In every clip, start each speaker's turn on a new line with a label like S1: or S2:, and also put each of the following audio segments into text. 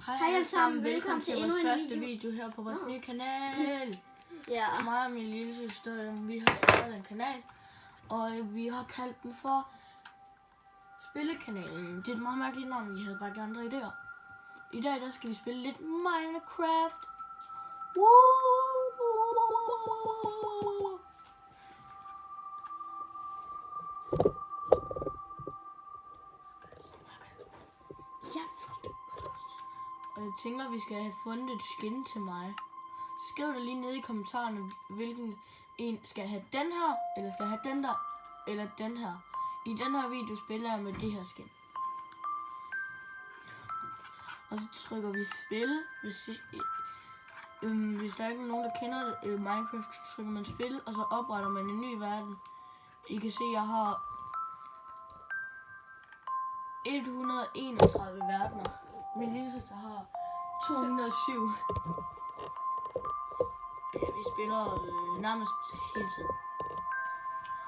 S1: Hej alle sammen, velkommen til vores første video her på vores nye kanal.
S2: Ja.
S1: Mig og min lille søster, vi har startet en kanal, og vi har kaldt den for Spillekanalen. Det er et meget mærkeligt navn, vi havde bare andre idéer. I dag der skal vi spille lidt Minecraft. Og jeg tænker, vi skal have fundet et skin til mig. Skriv det lige nede i kommentarerne, hvilken en skal have den her, eller skal have den der, eller den her. I den her video spiller jeg med det her skin. Og så trykker vi spil. Hvis der ikke er nogen, der kender det, Minecraft, så trykker man spil, og så opretter man en ny verden. I kan se, jeg har 131 verdener. Min lille søster har 207. Ja, vi spiller nærmest hele tiden.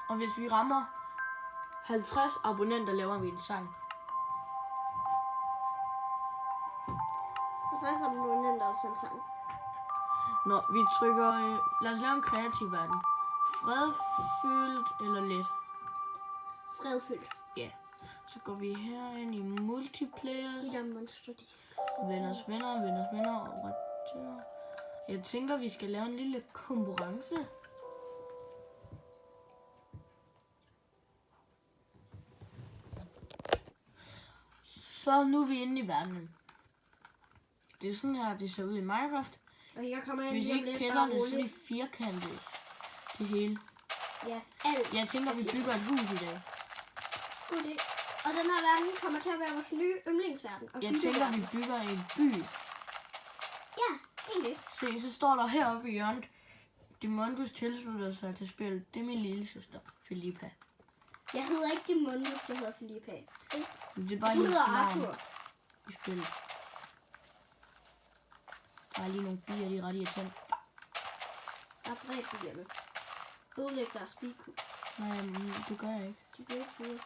S1: Og hvis vi rammer 50 abonnenter, laver vi en sang.
S2: 50 abonnenter og sådan sang.
S1: Når vi trykker, lad os lave en kreativ verden. Fredfyldt eller let?
S2: Fredfyldt.
S1: Ja. Så går vi herind i multiplayer.
S2: De der monster, de
S1: Venners venner og operatør. Jeg tænker, vi skal lave en lille konkurrence. Så nu er vi inde i verdenen. Det er sådan her, det ser ud i Minecraft.
S2: Og jeg kommer ind
S1: Hvis I
S2: lige om
S1: ikke
S2: lidt,
S1: kender
S2: bare
S1: det, så er
S2: roligt.
S1: det firkantet. Det hele.
S2: Ja, alt.
S1: Jeg tænker, vi bygger et hus i dag.
S2: God idé. Og den her verden kommer til at være vores nye yndlingsverden. Og
S1: Jeg tænker, vi bygger en by.
S2: Ja, egentlig.
S1: Se, så står der heroppe i hjørnet. Dimondus tilslutter sig til spillet. Det er min lille søster, Filippa.
S2: Jeg hedder ikke Dimondus, jeg hedder Filippa.
S1: Det er bare
S2: Du
S1: hendes
S2: hedder
S1: navn
S2: Arthur.
S1: i spillet. Der er lige nogle bier, de er ret irriterende.
S2: Der er bredt på hjemme. Ødelæg deres spikku.
S1: Nej, det gør jeg ikke.
S2: De bliver ikke fede.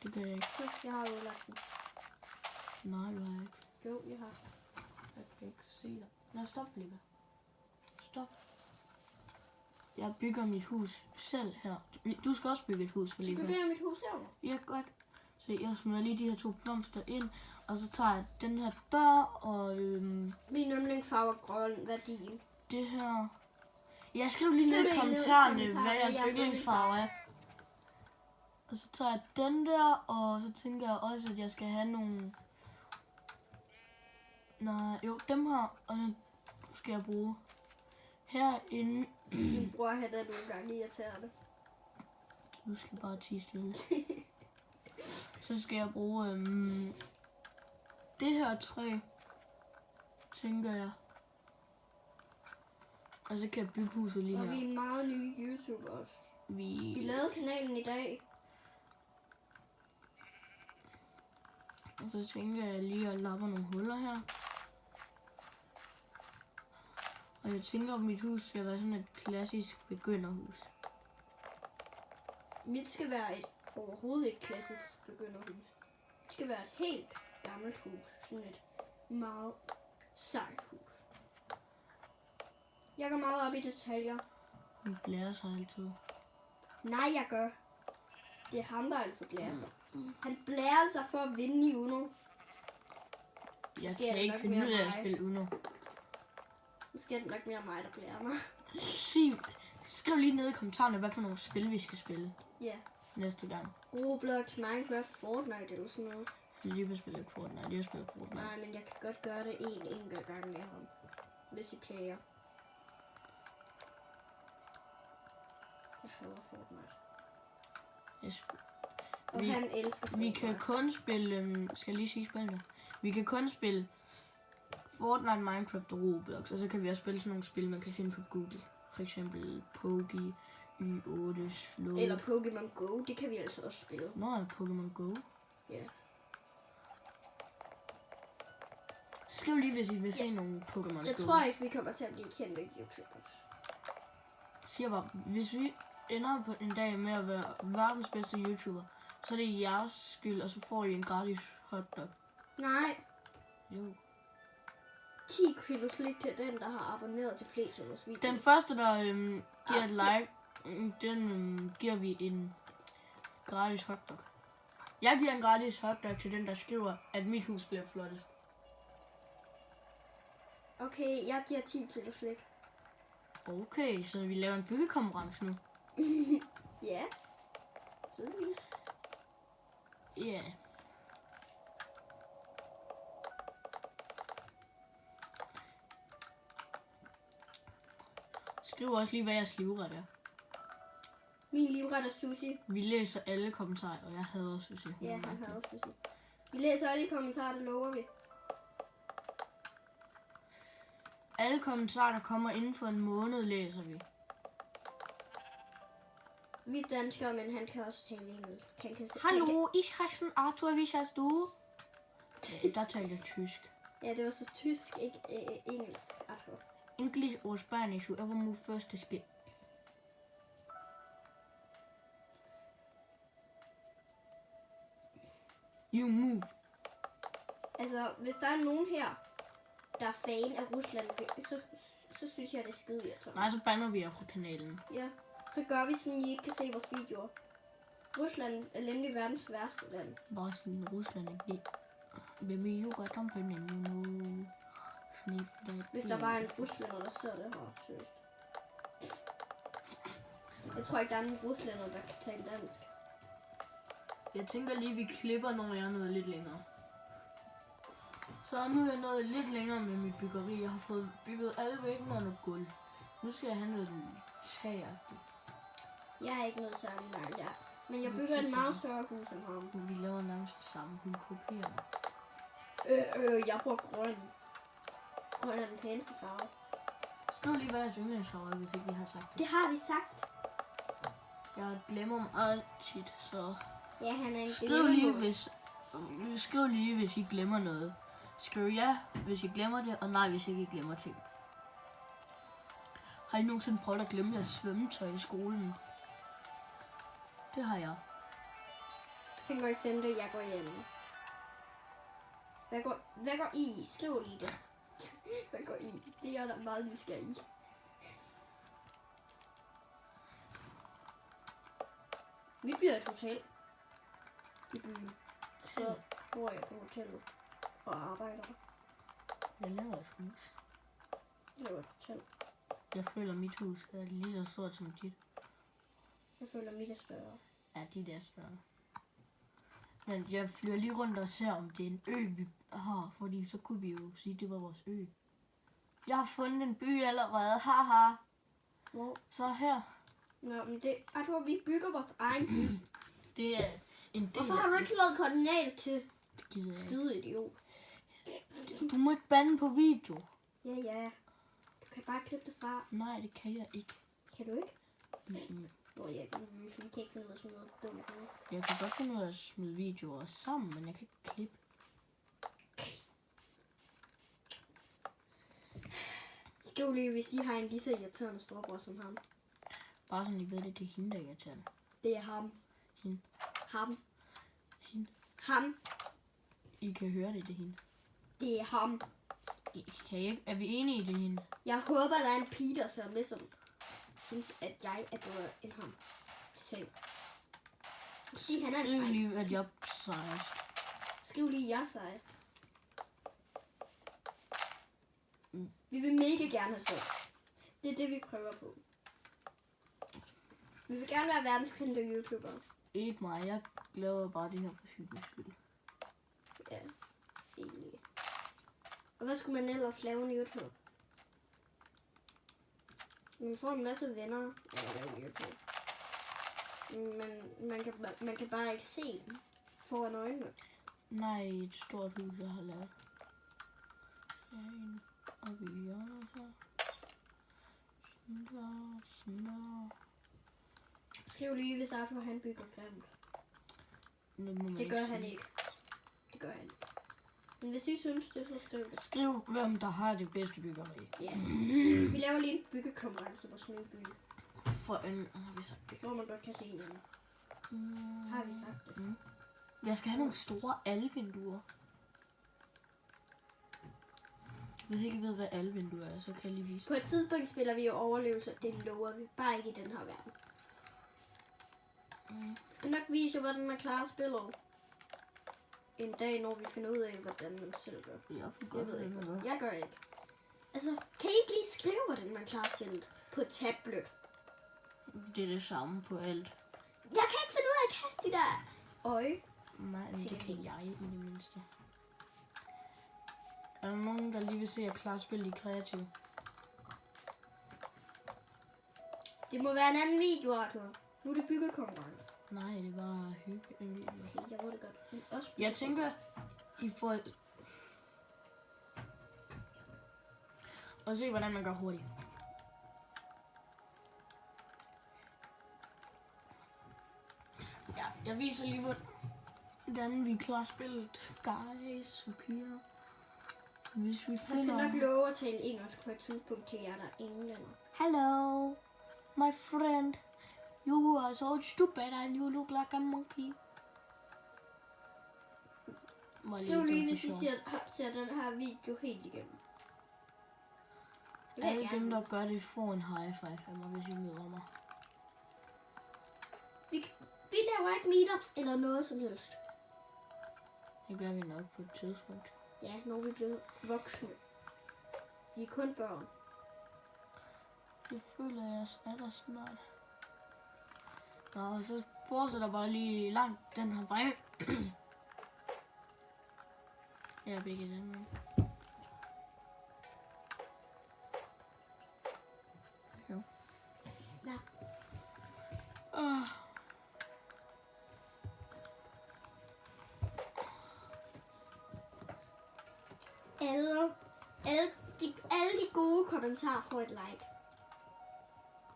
S1: Det gør jeg ikke.
S2: Så, jeg har ødelagt den.
S1: Nej, du har ikke.
S2: Jo, jeg har.
S1: Jeg kan ikke se dig. Nå, stop, Filippa. Stop. Jeg bygger mit hus selv her. Du skal også bygge et hus,
S2: Så
S1: Filippa.
S2: begynder jeg mit hus herovre.
S1: Ja, godt. Se, jeg smider lige de her 2 blomster ind. Og så tager jeg den her dør og
S2: Min yndlingsfarve er grøn. Hvad er din?
S1: det her. Jeg skriver lige ned
S2: Skriv
S1: i
S2: det
S1: kommentarerne,
S2: ned i
S1: hvad
S2: kommentarerne,
S1: jeres yndlingsfarve er. Og så tager jeg den der, og så tænker jeg også, at jeg skal have nogle... Nej, jo, dem her, og så skal jeg bruge herinde.
S2: Min bror har det nogle gange irriterende.
S1: Du skal bare tie stille. Så skal jeg bruge det her træ, tænker jeg. Og så kan jeg bygge huset lige
S2: Og vi
S1: her.
S2: er meget nye YouTubers. Vi lavede kanalen i dag.
S1: Og så tænker jeg lige at lappe nogle huller her. Og jeg tænker, at mit hus skal være sådan et klassisk begynderhus.
S2: Mit skal være et overhovedet ikke klassisk begynderhus. Det skal være et helt gammelt hus. Sådan et meget sejt hus. Jeg går meget op i detaljer.
S1: Han blærer sig altid.
S2: Nej, jeg gør. Det er ham, der altid blærer sig. Han blærer sig for at vinde i Uno.
S1: Jeg
S2: Måske er
S1: kan
S2: det
S1: ikke
S2: nok
S1: finde
S2: mere
S1: ud af at
S2: mig.
S1: spille Uno.
S2: Måske er det nok mere mig, der blærer mig.
S1: Skriv lige ned i kommentarerne, hvad for nogle spil vi skal spille
S2: Ja.
S1: næste gang.
S2: Roblox, Minecraft, Fortnite eller sådan noget.
S1: Lige spiller ikke Fortnite, jeg spiller Fortnite.
S2: Nej, men jeg kan godt gøre det en enkelt gang med ham. Hvis I player. Jeg hader Fortnite. Og
S1: Vi-
S2: han elsker Fortnite.
S1: Vi kan kun spille, skal jeg lige sige spillene? Vi kan kun spille Fortnite, Minecraft og Roblox, og så kan vi også spille sådan nogle spil, man kan finde på Google. For eksempel Pogi, Y8, Slow.
S2: Eller Pokémon Go, det kan vi altså også spille.
S1: Nå, er Pokémon Go.
S2: Ja.
S1: Skriv lige, hvis I vil se nogle Pokémon
S2: Jeg
S1: Go.
S2: tror ikke, vi kommer til at blive kendte YouTubers.
S1: Siger bare, hvis vi ender på en dag med at være verdens bedste YouTuber, så er det jeres skyld, og så får I en gratis hotdog.
S2: Nej.
S1: Jo.
S2: 10 kilo slik til den, der har abonneret til flest af vores videoer.
S1: Den første, der giver et like, den giver vi en gratis hotdog. Jeg giver en gratis hotdog til den, der skriver, at mit hus bliver flottest.
S2: Okay, jeg giver 10 kilo slik.
S1: Okay, så vi laver en byggekonkurrence nu.
S2: Ja. Tydeligvis.
S1: Ja. Skriv også lige, hvad jeres livret er.
S2: Min livret er sushi.
S1: Vi læser alle kommentarer, og jeg hader sushi.
S2: Ja, han havde sushi. Vi læser alle i kommentarer, det lover vi.
S1: Alle kommentarer, der kommer inden for en måned, læser vi.
S2: Vi er danskere, men han kan også tale engelsk.
S1: Hallo, ich heiße Arthur, wie heißt du? Der talte jeg tysk.
S2: Ja, det var så tysk, ikke engelsk, Arthur.
S1: English or Spanish, whoever move first is good. You move.
S2: Altså, hvis der er nogen her, der er fan af Rusland, så synes jeg, det er skide irriterende.
S1: Nej, så bander vi jer fra kanalen.
S2: Ja, så gør vi sådan, I ikke kan se vores videoer. Rusland er nemlig verdens værste land.
S1: Bare sådan Rusland er det. Baby, you got something in you know. Snip that.
S2: Hvis der bare er en ruslænder, der sidder der her, seriøst. Jeg tror ikke, der er nogen ruslænder, der kan tale dansk.
S1: Jeg tænker lige, vi klipper, når jeg er nået lidt længere. Så nu er jeg nået lidt længere med mit byggeri. Jeg har fået bygget alle væggene og noget gulv. Nu skal jeg have noget tagagtigt.
S2: Jeg er ikke noget særligt langt der. Men jeg bygger et meget større hus end ham.
S1: Vi laver nærmest det samme. Hun kopierer mig.
S2: Jeg bruger grøn. Grøn er den pæneste farve.
S1: Skriv lige, hvad jeg yndlingsfarve er, hvis ikke vi har sagt det.
S2: Det har vi sagt.
S1: Jeg glemmer meget tit, så
S2: Ja, han er en
S1: skriv lige, hvis I glemmer noget. Skriv ja, hvis I glemmer det, og nej, hvis ikke I glemmer ting. Har I nogensinde prøvet at glemme jeres svømmetøj i skolen? Det har jeg.
S2: Han går i center, jeg går hjem. Hvad går I? Skriv lige det. Hvad går I? Det er jeg da meget nysgerrig i. Vi bliver et hotel i byen. Så bor jeg på hotellet og arbejder der.
S1: Jeg laver et hus.
S2: Det er et hotel.
S1: Jeg føler, mit hus er lige så stort som dit.
S2: Jeg føler, mit er større.
S1: Ja, dit er større. Men jeg flyver lige rundt og ser, om det er en ø, vi har. Fordi så kunne vi jo sige, at det var vores ø. Jeg har fundet en by allerede. Haha.
S2: Hvor?
S1: Så her.
S2: Nå, men det... Arthur, vi bygger vores egen by.
S1: Det er en del
S2: Hvorfor har du ikke lavet koordinater til?
S1: Det gider jeg ikke.
S2: Skide idiot.
S1: Du må ikke bande på video.
S2: Ja. Du kan bare klippe det fra.
S1: Nej, det kan jeg ikke.
S2: Kan du ikke?
S1: Mm-mm.
S2: Nå ja, vi kan ikke finde ud af sådan noget dumt.
S1: Jeg kan godt finde ud af at smide videoer sammen, men jeg kan ikke klippe.
S2: Skriv lige, hvis I har en lige så irriterende storbror som ham.
S1: Bare sådan, I ved det, det er hende, der er irriterende.
S2: Det er ham.
S1: Hende.
S2: Ham.
S1: Hende.
S2: Ham.
S1: I kan høre det, det er hende.
S2: Det er ham.
S1: I kan ikke. Er vi enige i det, hende?
S2: Jeg håber, der er en pige, der ser med, som synes, at jeg er bedre end ham. Totalt. Fordi han er
S1: Skriv
S2: en
S1: lige, at jeg er sejst.
S2: Skriv lige, jeg er sejst.
S1: Mm.
S2: Vi vil mega gerne have sex. Det er det, vi prøver på. Vi vil gerne være verdenskendte YouTubere.
S1: Ikke mig, jeg laver bare det her for hyggens skyld.
S2: Ja, egentlig. Og hvad skulle man ellers lave en YouTube? Man får en masse venner af at lave YouTube. Men man kan bare ikke se dem foran øjnene.
S1: Nej, et stort hus, jeg har lavet. Og vi hjørnet her. Sådan der.
S2: Skriv lige, hvis Arthur han bygger grimt. Det gør han ikke. Det gør han ikke. Men hvis I synes det, så skriv det.
S1: Skriv, hvem der har det bedste byggeri.
S2: Ja. Vi laver lige en byggekonkurrence på sådan en by.
S1: For en, har vi sagt det?
S2: Hvor man godt kan se hinanden. Har vi sagt det?
S1: Jeg skal have nogle store alvinduer. Hvis I ikke ved, hvad alle vinduer er, så kan jeg lige vise.
S2: På et tidspunkt spiller vi jo overlevelse. Det lover vi. Bare ikke i den her verden. Jeg skal nok vise jer, hvordan man klarer spillet. En dag, når vi finder ud af, hvordan man selv gør. Jeg ved ikke. Jeg gør ikke. Altså, kan I ikke lige skrive, hvordan man klarer spillet på tablet?
S1: Det er det samme på alt.
S2: Jeg kan ikke finde ud af at kaste de der øje.
S1: Nej, men det kan jeg i det mindste. Er der nogen, der lige vil se at klare spillet i kreativ?
S2: Det må være en anden video, Arthur. Nu er det byggekonkurrence.
S1: Nej, det er bare hygge.
S2: Okay, jeg ved det godt. Men også
S1: Jeg tænker, I får... Og se, hvordan man gør hurtigt. Ja, jeg viser lige, hvordan vi klarer spillet. Guys og piger. Hvis vi
S2: jeg skal
S1: finder...
S2: nok love at tale engelsk på et tidspunkt til jer, der er englænder.
S1: Hello, my friend. You are so stupid and you look like a monkey.
S2: Skriv lige, hvis I ser den her video helt igennem.
S1: Alle dem, der gør det, får en high five af mig, hvis I møder mig.
S2: Vi laver ikke meetups eller noget som helst.
S1: Det gør vi nok på et tidspunkt.
S2: Ja, når vi bliver voksne. Vi er kun børn.
S1: Det føler jeg er der snart. Nå, så fortsætter bare lige langt den her vej. Jeg er begge den med. Jo.
S2: Ja. Alle de gode kommentarer får et like.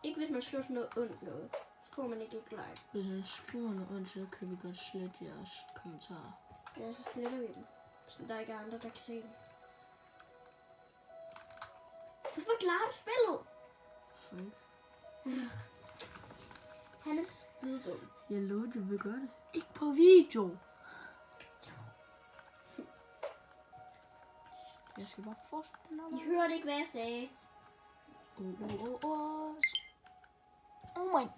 S2: Ikke hvis man skriver sådan noget ondt noget. Så får man ikke et like.
S1: Hvis man skriver noget ondt, så kan vi godt slette jeres kommentarer.
S2: Ja, så sletter vi dem. Så der ikke er andre, der kan se dem. Hvorfor klarer du spillet? Han er skide dum.
S1: Jeg lover, du vil gøre det. Ikke på video. Jeg skal bare fortsætte den
S2: I hørte ikke, hvad jeg sagde.
S1: Oh my.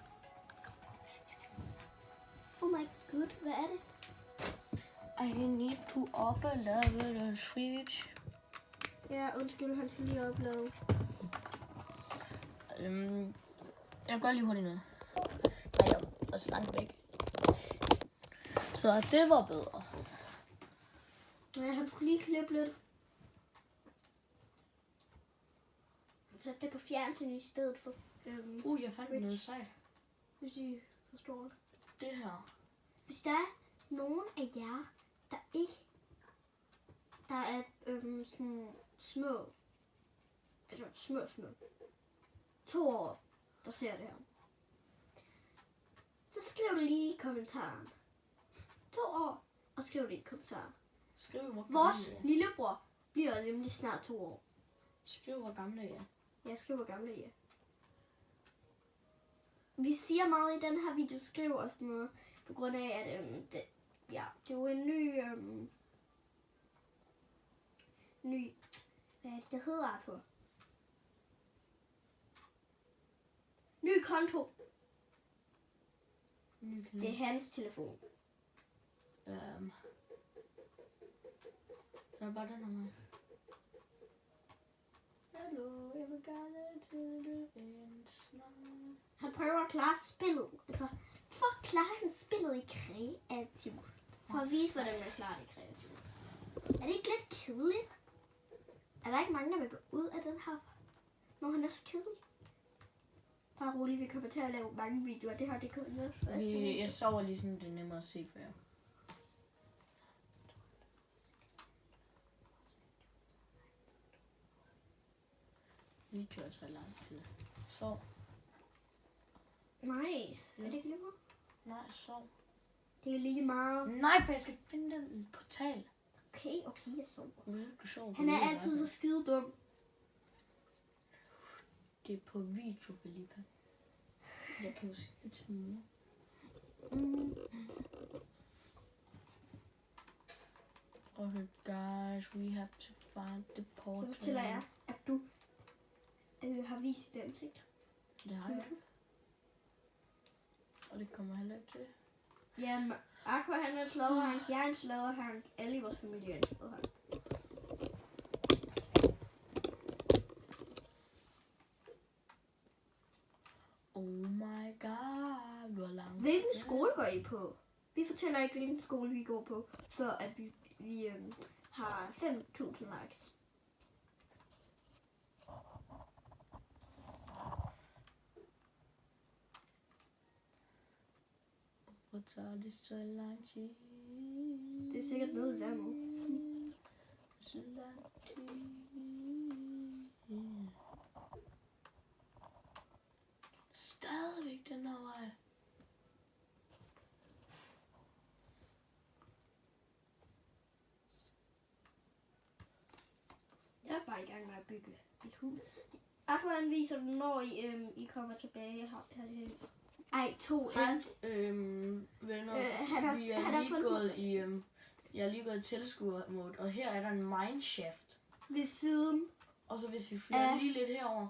S2: Oh my god, hvad er det?
S1: I need to upload the switch.
S2: Ja, undskyld, han skal lige uploade.
S1: Jeg går lige hurtigt ned. Nej, jeg er så langt væk. Så det var bedre.
S2: Nej, han skulle lige klippe lidt. Han satte det på fjernsyn i stedet for...
S1: Jeg fandt noget sejt.
S2: Hvis I forstår det.
S1: Det her.
S2: Hvis der er nogen af jer, der ikke... Der er sådan små... Altså små. 2 år, der ser det her. Så skriv det lige i kommentaren. 2 år, og skriv det i kommentaren.
S1: Skriv, hvor gammel
S2: Vores
S1: I er.
S2: lillebror bliver nemlig snart 2 år.
S1: Skriv, hvor gamle I er.
S2: Jeg skriver gamle, ja. Vi siger meget i den her video, skriver også noget, på grund af, at det er jo en ny, hvad er det hedder, Arthur? Ny konto. Det er hans telefon.
S1: Det er bare den her. Hello, everybody to the end.
S2: Han prøver at klare spillet. Altså, hvorfor klarer han spillet i kreativ? For at vise, hvordan man klarer det kreativ. Er det ikke lidt kedeligt? Er der ikke mange, der vil gå ud af den her, når han er så kedelig? Bare roligt, vi kommer til at lave mange videoer. Det her, det kommer med først.
S1: Jeg sover lige sådan, det er nemmere at se for jer. Videoer tager lang tid. Sov.
S2: Nej, er det ikke lige meget?
S1: Nej, sov.
S2: Det er lige meget.
S1: Nej, for jeg skal finde den portal.
S2: Okay, jeg sover.
S1: Du sover.
S2: Han er altid så skide dum.
S1: Det er på video, Felipe. Jeg kan jo se det til mor. Okay, guys, we have to find the portal.
S2: Så fortæller jeg, at du har vist det ansigt.
S1: Det har jeg. Og det kommer heller ikke til.
S2: Ja, Aqua han er en sladderhank, jeg er en sladderhank, alle i vores familie er en sladderhank.
S1: Oh my god, hvor langt.
S2: Hvilken skole går I på? Vi fortæller ikke, hvilken skole vi går på, før at vi har 5.000 likes.
S1: Hvor tager det så lang tid?
S2: Det er sikkert noget værd nu.
S1: Så lang tid. Stadigvæk den her vej.
S2: Jeg er bare i gang med at bygge et hus. Aqua han viser, når I kommer tilbage herhen. Ej, 2
S1: Hej, venner. Vi er lige gået i, jeg er lige gået i tilskuermode, og her er der en mineshaft.
S2: ved siden
S1: Og så hvis vi flytter lige lidt herover,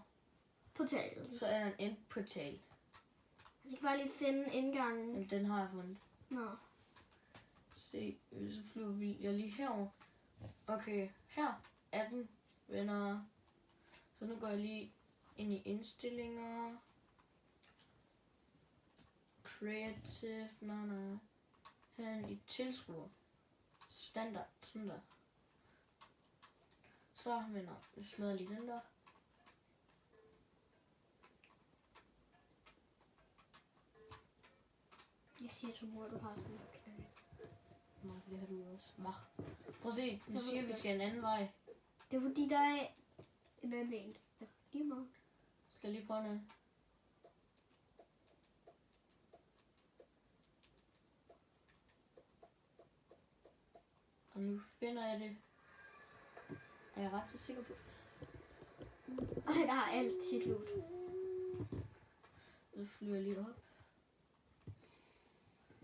S2: portalen.
S1: så er der en endportal.
S2: Jeg skal bare lige finde indgangen.
S1: Jamen, den har jeg fundet.
S2: Nå.
S1: Se, så flyver jeg lige herover. Okay, her er den, venner. Så nu går jeg lige ind i indstillinger. Creative, nej. Her i tilskuer. Standard, sådan der. Så, venner, vi smadrer lige den der.
S2: Jeg siger til mor, du har sådan en knæ.
S1: Nej, det har du også. Hva? Prøv at se, nu siger vi skal en anden vej.
S2: Det er fordi, der er en anden en. Ja, lige meget.
S1: Skal jeg lige prøve noget? Og nu finder jeg det. Er jeg ret så sikker på?
S2: Ej, der er alt tit loot.
S1: Så flyver jeg lige op.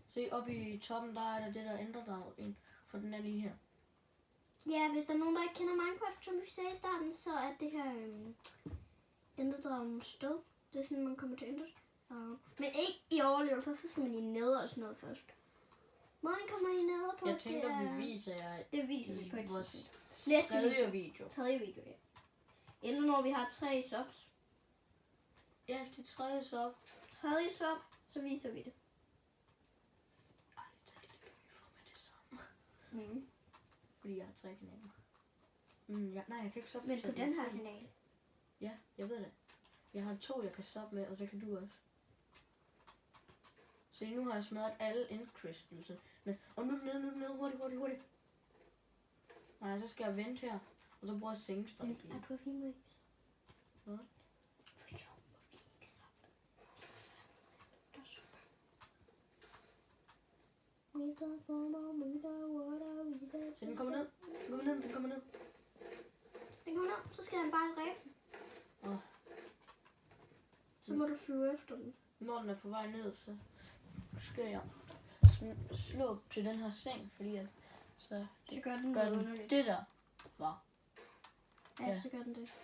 S1: Se, oppe i toppen, der er der det der ændredrag ind. For den er lige her.
S2: Ja, hvis der er nogen, der ikke kender Minecraft, som vi sagde i starten, så er det her Enderdragen sted. Det er sådan, man kommer til Enderdragen. Men ikke i overlevelse, så skal man i ned og sådan noget først. Hvordan kommer I ned på?
S1: Jeg tænker, vi viser jer
S2: Det viser vi på
S1: i
S2: et
S1: vores
S2: tidspunkt. Næste
S1: tredje video.
S2: Tredje video, ja. Enten når vi har 3 subs.
S1: Ja, det tredje så.
S2: Tredje sub, så viser vi det.
S1: Ej, det kan vi få med det samme. Fordi jeg har 3 kanaler. Nej, jeg kan ikke stoppe.
S2: Men på den her kanal.
S1: Ja, jeg ved det. Jeg har 2, jeg kan stoppe med, og så kan du også. Så nu har jeg smadret alle endcrystals. Og nu er den nede, hurtigt. Nej, så skal jeg vente her, og så bruger jeg sengstrategi.
S2: Er du fin med?
S1: Hvad?
S2: For sjov, må vi ikke
S1: Så den kommer ned. Den kommer ned.
S2: Så skal han bare dræbe den.
S1: Åh.
S2: Så må du flyve efter den.
S1: Når den er på vej ned, så skal jeg slå til den her seng, fordi at, så
S2: Så gør den
S1: gør
S2: noget
S1: den
S2: underligt.
S1: det der. Hva?
S2: Ja, så gør den det.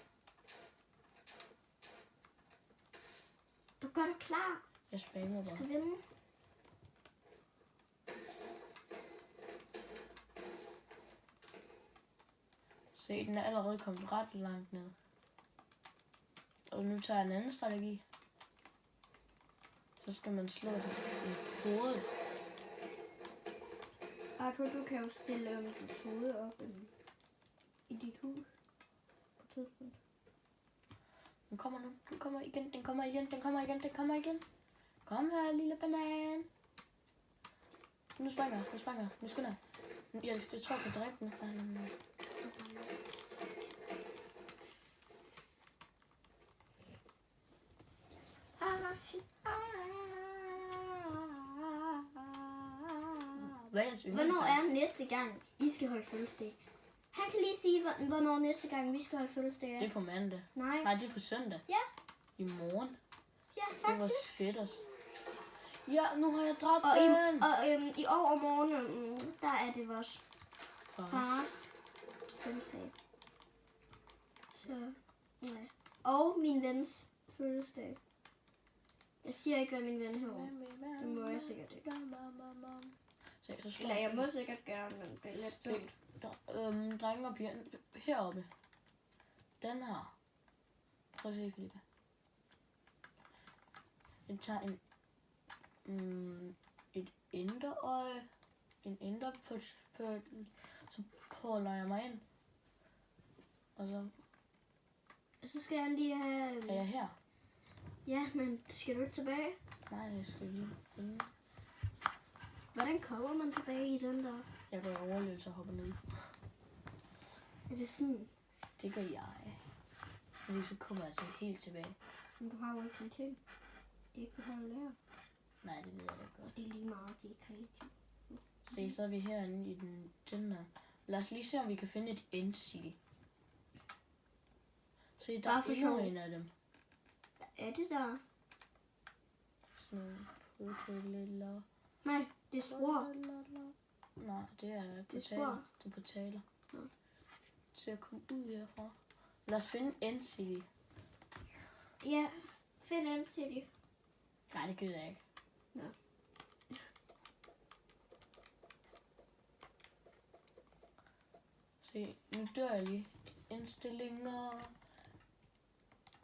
S2: Du gør dig klar.
S1: Jeg spammer
S2: Du
S1: bare.
S2: skal vinde.
S1: Se, den er allerede kommet ret langt ned. Og nu tager jeg en anden strategi. Så skal man slå den i hovedet.
S2: Arthur, du kan jo stille dit hoved op i dit hus. På et tidspunkt.
S1: Den kommer nu. Den kommer igen. Kom her, lille banan. Nu springer jeg. Nu skynder jeg. Jeg tror, jeg kan dræbe den.
S2: Hvornår er næste gang, I skal holde fødselsdag? Han kan lige sige, hvornår næste gang, vi skal holde fødselsdag er.
S1: Det er på mandag.
S2: Nej.
S1: Nej, det er på søndag.
S2: Ja.
S1: I morgen.
S2: Ja,
S1: Det var
S2: faktisk.
S1: fedt også. Ja, nu har jeg dræbt
S2: Og
S1: den.
S2: i overmorgen, der er det vores fars fødselsdag. Så, nej. Og min vens fødselsdag. Jeg siger ikke, hvad min ven hedder. Det må jeg sikkert ikke. Eller jeg må sikkert gøre, men det er lidt dumt.
S1: Drenge og piger heroppe. Den her. Prøv at se, Filippa. Jeg tager et indre øje. En indre pørtel. Så puller jeg mig ind. Og
S2: Så skal jeg lige have...
S1: er jeg her.
S2: Ja, men skal du ikke tilbage?
S1: Nej, jeg skal lige finde.
S2: Hvordan kommer man tilbage i den der?
S1: Jeg går i overlevelse og hopper ned.
S2: Er det sådan?
S1: Det gør jeg. Fordi så kommer jeg altså helt tilbage.
S2: Men du har jo ikke en ting. Ikke har du lært.
S1: Nej, det ved jeg da godt.
S2: Og det er lige meget, det er kreativt.
S1: Se, så er vi herinde i den her. Lad os lige se, om vi kan finde et endcity. Se, der
S2: Bare
S1: er
S2: for
S1: endnu
S2: sjov.
S1: en af dem.
S2: Hvad er det der?
S1: Sådan portaler.
S2: Nej, det er spor.
S1: Nej, det er
S2: Det er
S1: portaler.
S2: spor.
S1: Det er portaler.
S2: Nå.
S1: Til at komme ud herfra. Lad os finde endcity.
S2: Ja, find en city.
S1: Nej, det gider jeg ikke.
S2: Nå.
S1: Se, nu dør jeg lige. Indstillinger.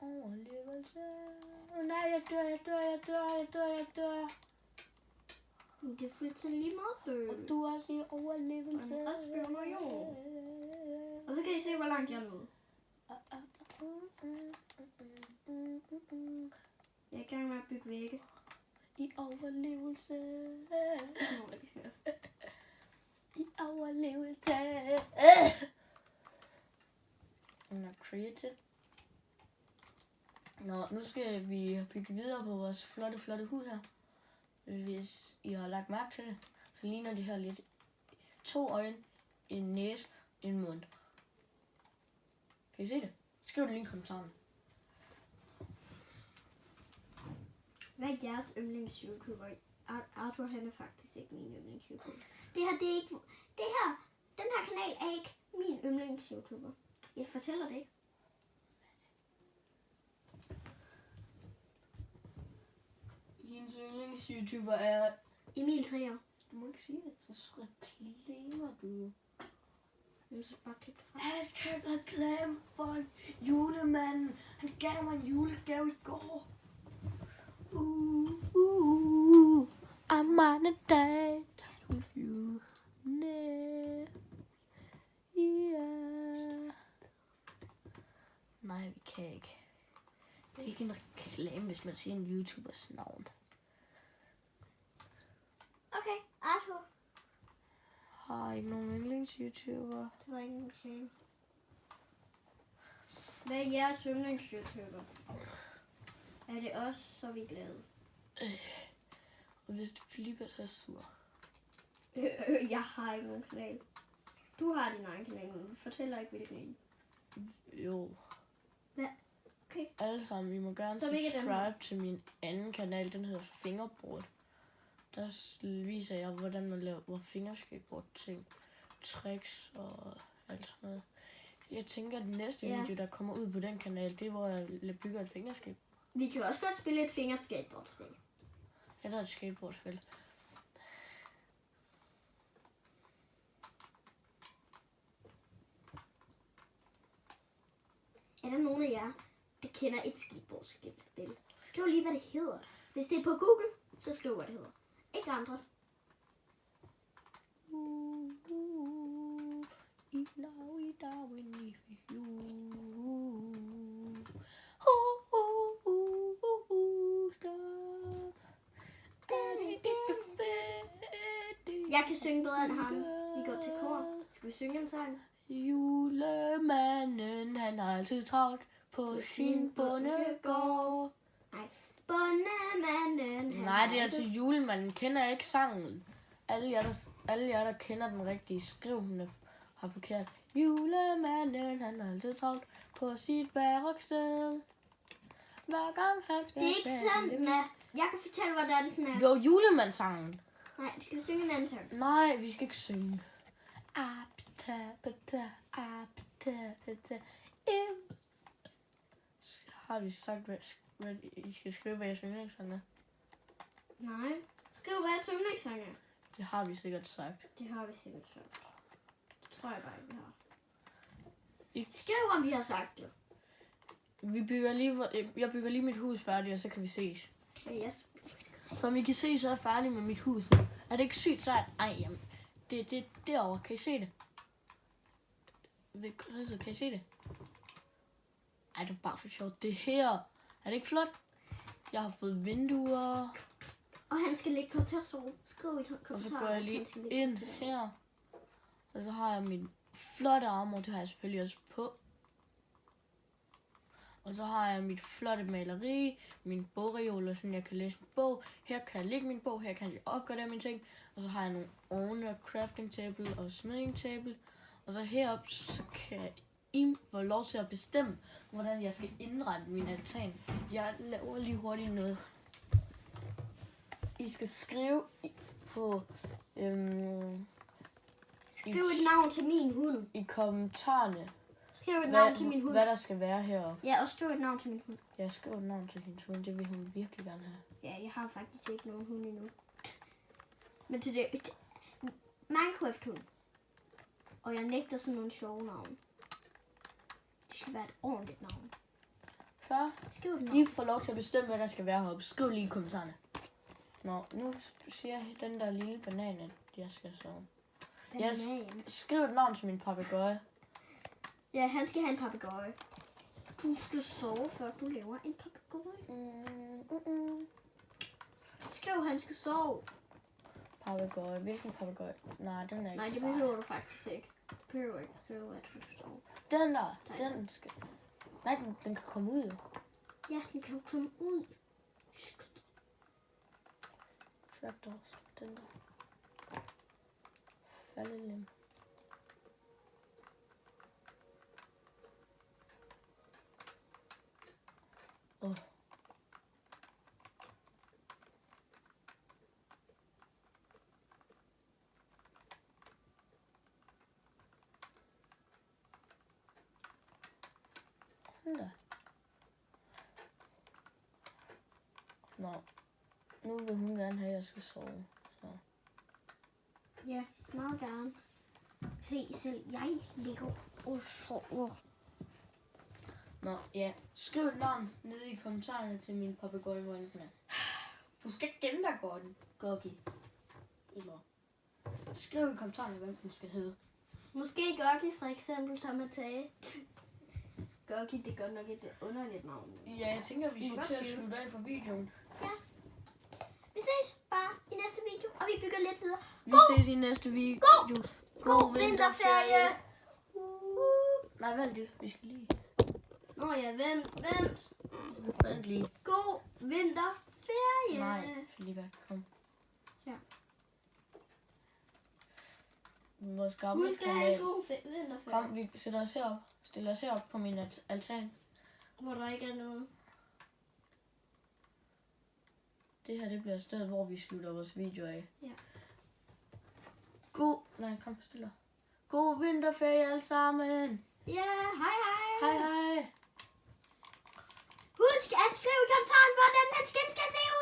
S1: Overlevelse. Nej, jeg dør.
S2: Men det flytter lige meget død.
S1: Og du er også i overlevelse.
S2: Men resten bliver jo. Og så kan I se, hvor langt jeg er nået. Jeg er i gang med at bygge vægge.
S1: I overlevelse.
S2: Nå, det kan jeg.
S1: I overlevelse. Hun er creative. Nå, nu skal vi bygge videre på vores flotte hus her. Hvis I har lagt mærke til det, så ligner det her lidt 2 øjne, en næse, en mund. Kan I se det? Skriv det lige i kommentaren.
S2: Hvad er jeres yndlings-YouTuber? Arthur, han er faktisk ikke min yndlings-YouTuber. Den her kanal er ikke min yndlings-YouTuber. Jeg fortæller det ikke.
S1: Hendes yndlings-YouTuber er...
S2: Emil Trier.
S1: Du må ikke sige det, så reklamer du.
S2: Jeg skal bare klippe det fra.
S1: Hashtag reklame for julemanden. Han gav mig en julegave i går. I'm on a date with you. Yeah. Nej, vi kan ikke. Det er ikke en reklame, hvis man siger en YouTubers navn.
S2: Okay, Arthur.
S1: Har ikke nogen yndlings-YouTuber.
S2: Det var ikke en reklame. Hvad er jeres yndlings-YouTuber? Er det os, så er vi glade.
S1: Og hvis Filippa så er sur.
S2: Jeg har ikke nogen kanal. Du har din egen kanal, men du fortæller ikke, hvilken en.
S1: Jo.
S2: Hvad? Okay.
S1: Alle sammen, I må gerne
S2: Så hvilke dem
S1: subscribe til min anden kanal. Den hedder Fingerboard. Der viser jeg, hvordan man laver fingerskateboard ting. Tricks og alt sådan noget. Jeg tænker, at den næste video, der kommer ud på den kanal, det er, hvor jeg bygger et fingerskateboard.
S2: Vi kan også godt spille et fingerskateboardspil.
S1: Eller et skateboardspil.
S2: Er der nogen af jer, der kender et skateboardspil? Skriv lige, hvad det hedder. Hvis det er på Google, så skriv, hvad det hedder. Ikke andre. Jeg kan synge bedre end ham. Vi går til kor. Skal vi synge en sang?
S1: Julemanden, han har altid travlt på sin bondegård.
S2: Nej. Bondemanden.
S1: Nej, det er altså julemanden. Kender ikke sangen. Alle jer, der kender den rigtige, skriv den har forkert. Julemanden, han har altid travlt på sit værksted. Hver gang han skal...
S2: Det er ikke sådan, den er. Jeg kan fortælle, hvordan den er.
S1: Jo, julemandssangen.
S2: Nej, vi skal synge en anden sang.
S1: Nej, vi skal ikke synge. Apta, pata, apta, pata. Har vi sagt, hvad I skal skrive, hvad jeres yndlingssang er?
S2: Nej. Skriv, hvad er yndlingssang er.
S1: Det har vi sikkert sagt.
S2: Det har vi sikkert sagt. Det tror jeg bare ikke, vi har.
S1: Ikke.
S2: Skriv, om vi har sagt det.
S1: Jeg bygger lige mit hus færdigt, og så kan vi ses.
S2: Ja, yes.
S1: Som I kan se, så er jeg færdig med mit hus nu. Er det ikke sygt sejt? Ej, jamen. Det er derovre. Kan I se det? Ved krydset, kan I se det? Ej, det er bare for sjovt. Det her. Er det ikke flot? Jeg har fået vinduer.
S2: Og han skal lægge sig til at sove. Skriv i kommentaren.
S1: Og så går jeg lige ind her. Og så har jeg min flotte armor. Det har jeg selvfølgelig også på. Og så har jeg mit flotte maleri, min bogreoler, så jeg kan læse en bog. Her kan jeg lægge min bog, her kan jeg opgradere mine ting. Og så har jeg nogle ovne, crafting table og smithing table. Og så heroppe, så kan I få lov til at bestemme, hvordan jeg skal indrette min altan. Jeg laver lige hurtigt noget. I skal skrive på
S2: Skriv et navn til min hund.
S1: i kommentarerne,
S2: Skriv et navn til min hund.
S1: hvad der skal være heroppe.
S2: Ja, og skriv et navn til min hund.
S1: Jeg skriver et navn til hendes hund, det vil hun virkelig gerne have.
S2: Ja, jeg har faktisk ikke nogen hund endnu. Men til det... Minecraft-hund. Og jeg nægter sådan nogle sjove navn. Det skal være et ordentligt navn.
S1: Så
S2: Skriv et navn.
S1: I får lov til at bestemme, hvad der skal være heroppe. Skriv lige i kommentarerne. Nå, nu siger den der lille banan, at jeg skal sove.
S2: Banan.
S1: Skriv et navn til min papegøje.
S2: Ja, han skal have en papegøje. Du skal sove, før du laver en papegøje. Skriv, han skal sove.
S1: Papegøje. Hvilken papegøje? Nej, den er ikke
S2: Nej, det
S1: sej.
S2: behøver du faktisk ikke. Du behøver ikke skrive, at du skal sove.
S1: Den der, den skal... Nej, den kan komme ud.
S2: Ja, den kan jo komme ud.
S1: Trapdoors. Den der. Faldelem. Åh. Sådan der. Nå. Nu vil hun gerne have, at jeg skal sove. Så.
S2: Ja, meget gerne. Se, selv jeg ligger og sover.
S1: Nå, ja. Skriv et navn nede i kommentarerne til min papegøje, hvor enten er. Du skal ikke gemme dig, Gorgi. Eller. Skriv i kommentarerne, hvem den skal hedde.
S2: Måske Gorgi for eksempel, som at tage. Gorgi, det er godt nok et underligt navn.
S1: Ja, jeg tænker, vi skal til at slutte af for videoen.
S2: Ja. Vi ses bare i næste video, og vi bygger lidt videre.
S1: Vi ses i næste video.
S2: God vinterferie!
S1: Nej, vent det. Vi skal lige.
S2: Nå ja, vent.
S1: Vent lige.
S2: God vinterferie!
S1: Nej, lige kom.
S2: Ja.
S1: Vores
S2: Nu
S1: gamle
S2: skal jeg have
S1: kanal.
S2: god vinterferie.
S1: Kom, vi sætter os herop. Stiller os herop på min altan.
S2: Hvor der ikke er noget.
S1: Det her, det bliver et sted, hvor vi slutter vores video af.
S2: Ja.
S1: Kom, stille. God vinterferie alle sammen.
S2: Ja, hej.
S1: Hej.
S2: Husk at skrive i kommentaren, hvordan den skin skal se ud.